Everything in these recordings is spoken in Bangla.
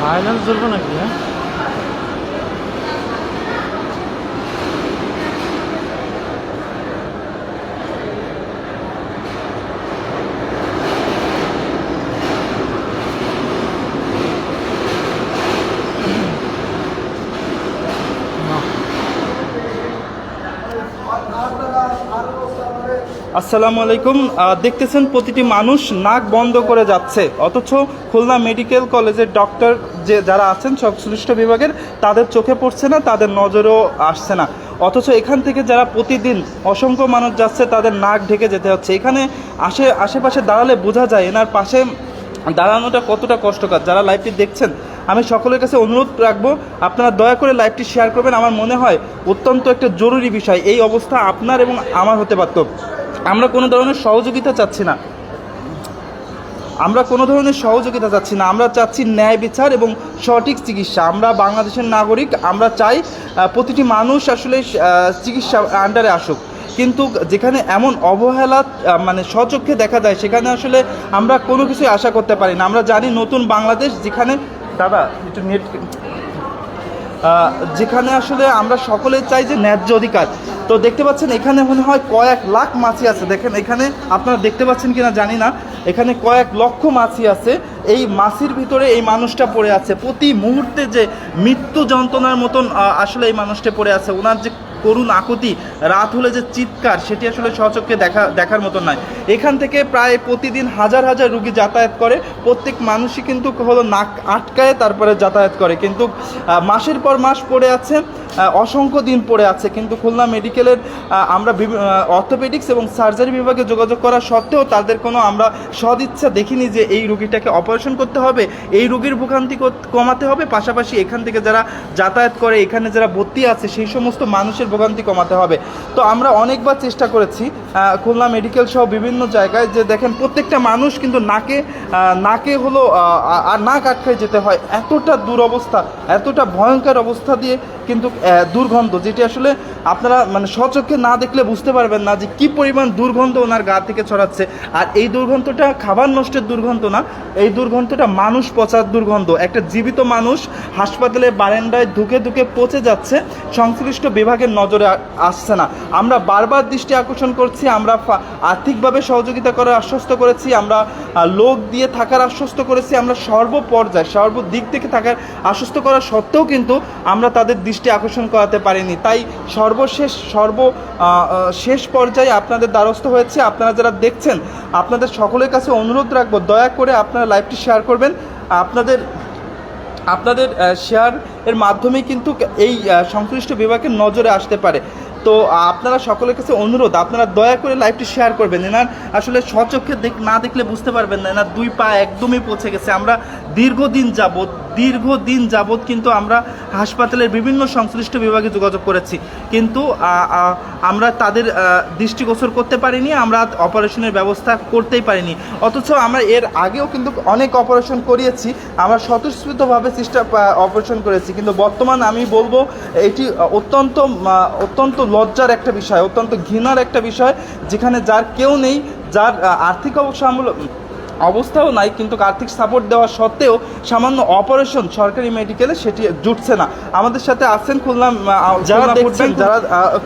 ফাইনাল চলবো নাকি? হ্যাঁ, আসসালামু আলাইকুম। দেখতেছেন প্রতিটি মানুষ নাক বন্ধ করে যাচ্ছে, অথচ খুলনা মেডিকেল কলেজের ডক্টর যারা আছেন সংশ্লিষ্ট বিভাগের তাদের চোখে পড়ছে না, তাদের নজরেও আসছে না। অথচ এখান থেকে যারা প্রতিদিন অসংখ্য মানুষ যাচ্ছে তাদের নাক ঢেকে যেতে হচ্ছে। এখানে আশেপাশে দাঁড়ালে বোঝা যায় এনার পাশে দাঁড়ানোটা কতটা কষ্টকর। যারা লাইভটি দেখছেন আমি সকলের কাছে অনুরোধ রাখবো, আপনারা দয়া করে লাইভটি শেয়ার করবেন। আমার মনে হয় অত্যন্ত একটা জরুরি বিষয়। এই অবস্থা আপনার এবং আমার হতে পারত। আমরা কোনো ধরনের সহযোগিতা চাচ্ছি না, আমরা চাচ্ছি ন্যায় বিচার এবং সঠিক চিকিৎসা। আমরা বাংলাদেশের নাগরিক, আমরা চাই প্রতিটি মানুষ আসলে চিকিৎসা আন্ডারে আসুক। কিন্তু যেখানে এমন অবহেলা মানে স্বচক্ষে দেখা যায়, সেখানে আসলে আমরা কোনো কিছুই আশা করতে পারি না। আমরা জানি নতুন বাংলাদেশ, যেখানে দাদা একটু নেট, যেখানে আসলে আমরা সকলে চাই যে ন্যায্য অধিকার। তো দেখতে পাচ্ছেন এখানে মনে হয় কয়েক লাখ মাছি আছে। দেখেন এখানে আপনারা দেখতে পাচ্ছেন কিনা জানি না, এখানে কয়েক লক্ষ মাছি আছে। এই মাছির ভিতরে এই মানুষটা পড়ে আছে। প্রতি মুহূর্তে যে মৃত্যু যন্ত্রণার মতন আসলে এই মানুষটা পড়ে আছে। ওনার যে করুণ আকুতি, রাত হলে যে চিৎকার, সেটি আসলে স্বচক্ষে দেখার মতো নয়। এখান থেকে প্রায় প্রতিদিন হাজার হাজার রুগী যাতায়াত করে। প্রত্যেক মানুষই কিন্তু হলো নাক আটকায় তারপরে যাতায়াত করে, কিন্তু মাসের পর মাস পড়ে আছে, অসংখ্য দিন পড়ে আছে। কিন্তু খুলনা মেডিকেলের আমরা অর্থোপেডিক্স এবং সার্জারি বিভাগে যোগাযোগ করা সত্ত্বেও তাদের কোনো আমরা সদিচ্ছা দেখিনি যে এই রুগীটাকে অপারেশন করতে হবে, এই রুগীর ভোগান্তি কমাতে হবে, পাশাপাশি এখান থেকে যারা যাতায়াত করে, এখানে যারা ভর্তি আছে সেই সমস্ত মানুষের ভোগান্তি কমাতে হবে। তো আমরা অনেকবার চেষ্টা করেছি খুলনা মেডিকেল সহ বিভিন্ন জায়গায়, যে দেখেন প্রত্যেকটা মানুষ কিন্তু নাকে হলো আর নাক আটকায় যেতে হয়। এতটা দুরবস্থা, এতটা ভয়ঙ্কর অবস্থা দিয়ে কিন্তু দুর্গন্ধ, যেটি আসলে আপনারা মানে স্বচক্ষে না দেখলে বুঝতে পারবেন না যে কী পরিমাণ দুর্গন্ধ ওনার গা থেকে ছড়াচ্ছে। আর এই দুর্গন্ধটা খাবার নষ্টের দুর্গন্ধ না, এই দুর্গন্ধটা মানুষ পচার দুর্গন্ধ। একটা জীবিত মানুষ হাসপাতালে বারান্দায় ধুকে ধুকে পচে যাচ্ছে, সংশ্লিষ্ট বিভাগের নজরে আসছে না। আমরা বারবার দৃষ্টি আকর্ষণ করছি, আমরা আর্থিকভাবে সহযোগিতা করার আশ্বস্ত করেছি, আমরা লোক দিয়ে থাকার আশ্বস্ত করেছি, আমরা সর্বপর্যায়ে সর্বদিক থেকে থাকার আশ্বস্ত করা সত্ত্বেও কিন্তু আমরা তাদের দৃষ্টি আকর্ষণ করাতে পারিনি। তাই শেষ পর্যায়ে আপনাদের দ্বারস্থ হয়েছে। আপনারা যারা দেখছেন, আপনাদের সকলের কাছে অনুরোধ রাখবো, দয়া করে আপনারা লাইভটি শেয়ার করবেন। আপনাদের শেয়ার এর মাধ্যমে কিন্তু এই সংশ্লিষ্ট বিভাগের নজরে আসতে পারে। তো আপনারা সকলের কাছে অনুরোধ, আপনারা দয়া করে লাইভটি শেয়ার করবেন। এনার আসলে স্বচক্ষে না দেখলে বুঝতে পারবেন না, এনার দুই পা একদমই পচে গেছে। আমরা দীর্ঘদিন যাবৎ কিন্তু আমরা হাসপাতালের বিভিন্ন সংশ্লিষ্ট বিভাগে যোগাযোগ করেছি, কিন্তু আমরা তাদের দৃষ্টিগোচর করতে পারিনি, আমরা অপারেশনের ব্যবস্থা করতেই পারিনি। অথচ আমরা এর আগেও কিন্তু অনেক অপারেশন করিয়েছি, আমরা স্বতঃস্ফূর্তভাবে অপারেশন করেছি। কিন্তু বর্তমান আমি বলবো এটি অত্যন্ত লজ্জার একটা বিষয়, অত্যন্ত ঘৃণার একটা বিষয়, যেখানে যার কেউ নেই, যার আর্থিক অবস্থাও নাই, কিন্তু আর্থিক সাপোর্ট দেওয়া সত্ত্বেও সামান্য অপারেশন সরকারি মেডিকেলে সেটি জুটছে না। আমাদের সাথে আছেন খুলনা যারা দেখছেন, যারা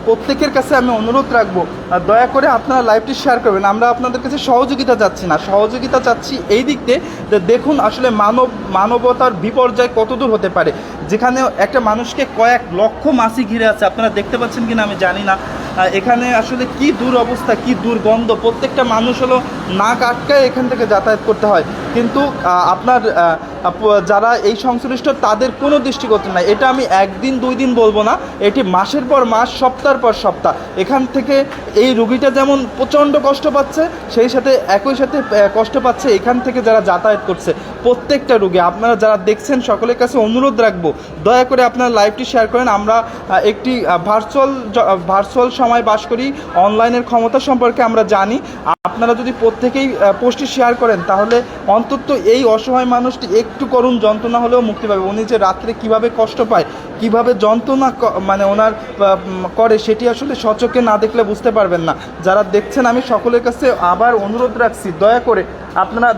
প্রত্যেকের কাছে আমি অনুরোধ রাখবো, দয়া করে আপনারা লাইভটি শেয়ার করবেন। আমরা আপনাদের কাছে সহযোগিতা চাচ্ছি না, সহযোগিতা চাচ্ছি এই দিক দিয়ে যে দেখুন আসলে মানবতার বিপর্যয় কতদূর হতে পারে, যেখানে একটা মানুষকে কয়েক লক্ষ মাছি ঘিরে আছে। আপনারা দেখতে পাচ্ছেন কিনা আমি জানি না, এখানে আসলে কি দুরবস্থা, কি দুর্গন্ধ। প্রত্যেকটা মানুষ হলো নাক আটকায় এখান থেকে যাতায়াত করতে হয়, কিন্তু আপনার যারা এই সংশ্লিষ্ট তাদের কোনো দৃষ্টিগোচর নাই। এটা আমি একদিন দুই দিন বলবো না, এটি মাসের পর মাস, সপ্তাহের পর সপ্তাহ। এখান থেকে এই রুগীটা যেমন প্রচণ্ড কষ্ট পাচ্ছে, সেই সাথে একই সাথে কষ্ট পাচ্ছে এখান থেকে যারা যাতায়াত করছে প্রত্যেকটা রুগী। আপনারা যারা দেখছেন সকলের কাছে অনুরোধ রাখবো, দয়া করে আপনারা লাইভটি শেয়ার করেন। আমরা একটি ভার্চুয়াল সময় বাস করি, অনলাইনের ক্ষমতা সম্পর্কে আমরা জানি। আপনারা যদি প্রত্যেকেই পোস্টটি শেয়ার করেন, তাহলে অন্তত এই অসহায় মানুষটি একটু করুণ যন্ত্রণা হলেও মুক্তি পাবে। উনি যে রাত্রে কিভাবে কষ্ট পায়, কিভাবে যন্ত্রণা মানে ওনার করে, সেটি আসলে স্বচক্ষে না দেখলে বুঝতে পারবেন না। যারা দেখছেন আমি সকলের কাছে আবার অনুরোধ রাখছি, দয়া করে আপনারা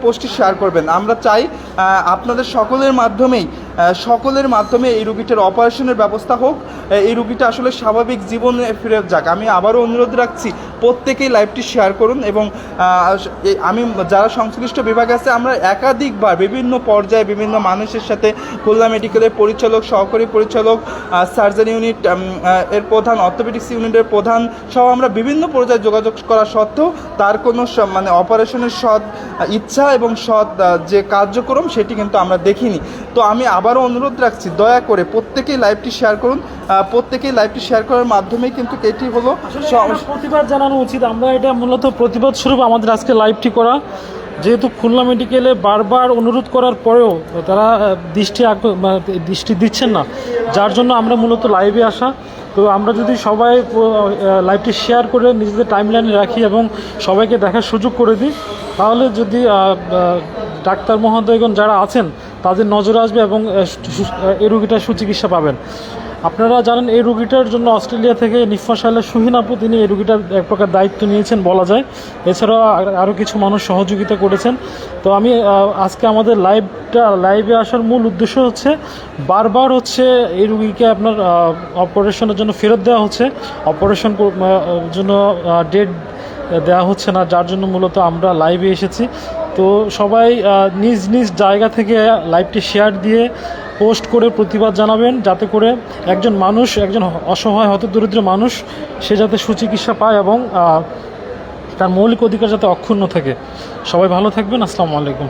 পোস্টটি শেয়ার করবেন। আমরা চাই আপনাদের সকলের মাধ্যমে এই রুগীটার অপারেশনের ব্যবস্থা হোক, এই রুগীটা আসলে স্বাভাবিক জীবনে ফিরে যাক। আমি আবারও অনুরোধ রাখছি, প্রত্যেকেই লাইভটি শেয়ার করুন এবং আমি যারা সংশ্লিষ্ট বিভাগ আছে, আমরা একাধিকবার বিভিন্ন পর্যায়ে বিভিন্ন মানুষের সাথে খুলনা মেডিকেলের পরিচালক, সহকারী পরিচালক, সার্জারি ইউনিট এর প্রধান, অর্থোপেডিক্স ইউনিটের প্রধান সহ আমরা বিভিন্ন পর্যায়ে যোগাযোগ করা সত্ত্বেও তার কোনো মানে অপারেশনের সৎ ইচ্ছা এবং সৎ যে কার্যক্রম সেটি কিন্তু আমরা দেখিনি। তো আমি আবারও অনুরোধ রাখছি, দয়া করে প্রত্যেকেই লাইভটি শেয়ার করুন। প্রত্যেকেই লাইভটি শেয়ার করার মাধ্যমেই কিন্তু এটি হলো প্রতিবাদ জানানো উচিত। আমরা এটা মূলত প্রতিবাদ স্বরূপ আমাদের আজকে লাইভটি করা, যেহেতু খুলনা মেডিকেলে বারবার অনুরোধ করার পরেও তারা দৃষ্টি দিচ্ছেন না, যার জন্য আমরা মূলত লাইভে আসা। তো আমরা যদি সবাই লাইভটি শেয়ার করে নিজেদের টাইমলাইনে রাখি এবং সবাইকে দেখার সুযোগ করে দিই, তাহলে যদি ডাক্তার মহোদয়গণ যারা আছেন তাদের নজরে আসবে এবং এই রোগীটার সুচিকিৎসা পাবেন। আপনারা জানেন এই রোগীটার জন্য অস্ট্রেলিয়া থেকে নিফা শাইলা সুহিন আপু তিনি এই রোগীটার এক প্রকার দায়িত্ব নিয়েছেন বলা যায়। এছাড়াও আরও কিছু মানুষ সহযোগিতা করেছেন। তো আমি আজকে আমাদের লাইভে আসার মূল উদ্দেশ্য হচ্ছে, বারবার হচ্ছে এই রোগীকে আপনার অপারেশনের জন্য ফেরত দেওয়া হচ্ছে, অপারেশন জন্য ডেট দেওয়া হচ্ছে না, যার জন্য মূলত আমরা লাইভে এসেছি। তো সবাই নিজ নিজ জায়গা থেকে লাইভটি শেয়ার দিয়ে পোস্ট করে প্রতিবাদ জানাবেন, যাতে করে একজন অসহায় হতদরিদ্র মানুষ সে যাতে সুচিকিৎসা পায় এবং তার মৌলিক অধিকার যাতে অক্ষুণ্ণ থাকে। সবাই ভালো থাকবেন। আসসালামু আলাইকুম।